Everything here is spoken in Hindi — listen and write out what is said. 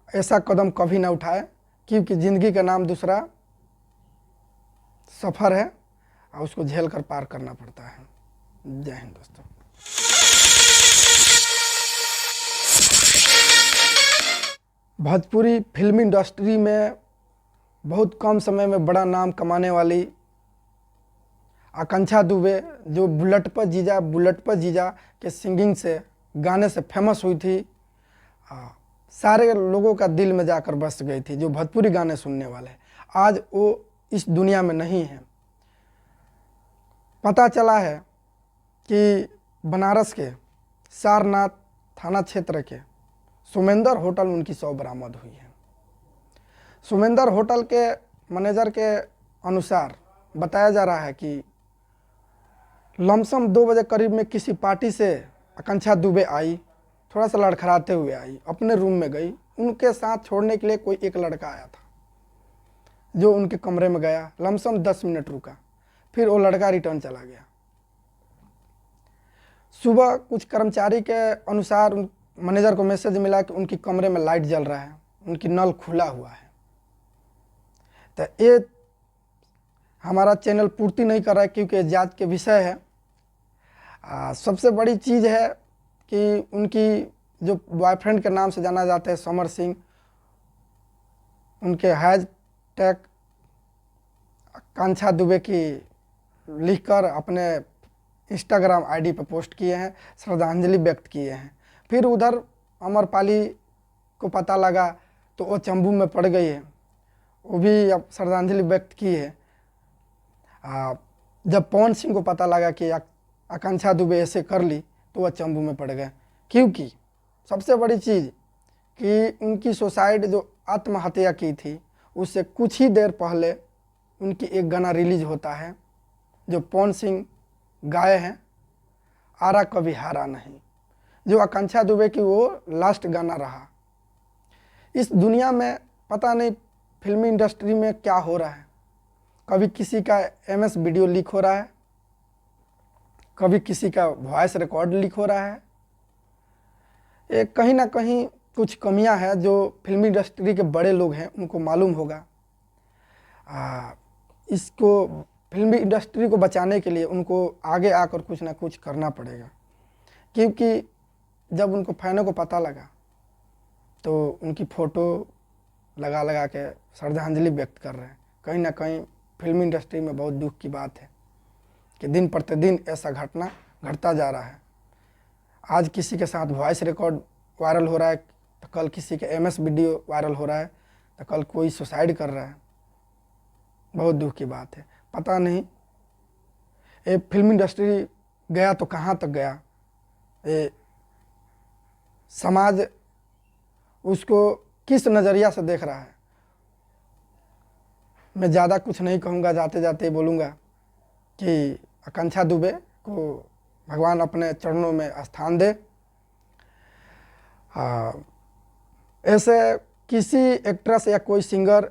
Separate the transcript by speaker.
Speaker 1: ऐसा कदम कभी ना उठाए, क्योंकि ज़िंदगी का नाम दूसरा सफ़र है और उसको झेल कर पार करना पड़ता है। जय हिंद दोस्तों। भोजपुरी फिल्म इंडस्ट्री में बहुत कम समय में बड़ा नाम कमाने वाली आकांक्षा दुबे, जो बुलेट पर जीजा के सिंगिंग से, गाने से फेमस हुई थी, सारे लोगों का दिल में जाकर बस गई थी जो भोजपुरी गाने सुनने वाले। आज वो इस दुनिया में नहीं है। पता चला है कि बनारस के सारनाथ थाना क्षेत्र के सुमेंदर होटल उनकी शव बरामद हुई है। सुमेंदर होटल के मैनेजर के अनुसार बताया जा रहा है कि लमसम 2 बजे करीब में किसी पार्टी से आकांक्षा दुबे आई, थोड़ा सा लड़खड़ाते हुए आई, अपने रूम में गई। उनके साथ छोड़ने के लिए कोई एक लड़का आया था जो उनके कमरे में गया, लमसम 10 मिनट रुका, फिर वो लड़का रिटर्न चला गया। सुबह कुछ कर्मचारी के अनुसार मैनेजर को मैसेज मिला कि उनकी कमरे में लाइट जल रहा है, उनकी नल खुला हुआ है। तो ये हमारा चैनल पूर्ति नहीं कर रहा है क्योंकि जांच के विषय है। सबसे बड़ी चीज़ है कि उनकी जो बॉयफ्रेंड के नाम से जाना जाते हैं समर सिंह, उनके हैशटैग आकांक्षा दुबे की लिखकर अपने इंस्टाग्राम आईडी पर पोस्ट किए हैं, श्रद्धांजलि व्यक्त किए हैं। फिर उधर अमरपाली को पता लगा तो वो चंबू में पड़ गई है, वो भी अब श्रद्धांजलि व्यक्त की है। जब पवन सिंह को पता लगा कि आकांक्षा दुबे ऐसे कर ली तो वह चंबू में पड़ गए। क्योंकि सबसे बड़ी चीज़ कि उनकी सुसाइड जो आत्महत्या की थी उससे कुछ ही देर पहले उनकी एक गाना रिलीज होता है जो पवन सिंह गाए हैं, आरा कभी हारा नहीं, जो आकांक्षा दुबे की वो लास्ट गाना रहा। इस दुनिया में पता नहीं फिल्मी इंडस्ट्री में क्या हो रहा है, कभी किसी का MS वीडियो लीक हो रहा है, कभी किसी का वॉइस रिकॉर्ड लीक हो रहा है। ये कहीं ना कहीं कुछ कमियां हैं जो फिल्मी इंडस्ट्री के बड़े लोग हैं उनको मालूम होगा। इसको फिल्मी इंडस्ट्री को बचाने के लिए उनको आगे आकर कुछ ना कुछ करना पड़ेगा, क्योंकि जब उनको फैनों को पता लगा तो उनकी फ़ोटो लगा लगा के श्रद्धांजलि व्यक्त कर रहे हैं। कहीं ना कहीं फिल्मी इंडस्ट्री में बहुत दुख की बात है कि दिन प्रतिदिन ऐसा घटना घटता जा रहा है। आज किसी के साथ वॉइस रिकॉर्ड वायरल हो रहा है तो कल किसी के MS वीडियो वायरल हो रहा है तो कल कोई सुसाइड कर रहा है। बहुत दुख की बात है। पता नहीं ये फिल्म इंडस्ट्री गया तो कहाँ तक गया, ये समाज उसको किस नज़रिया से देख रहा है। मैं ज़्यादा कुछ नहीं कहूँगा, जाते जाते बोलूँगा कि आकांक्षा दुबे को भगवान अपने चरणों में स्थान दे। ऐसे किसी एक्ट्रेस या कोई सिंगर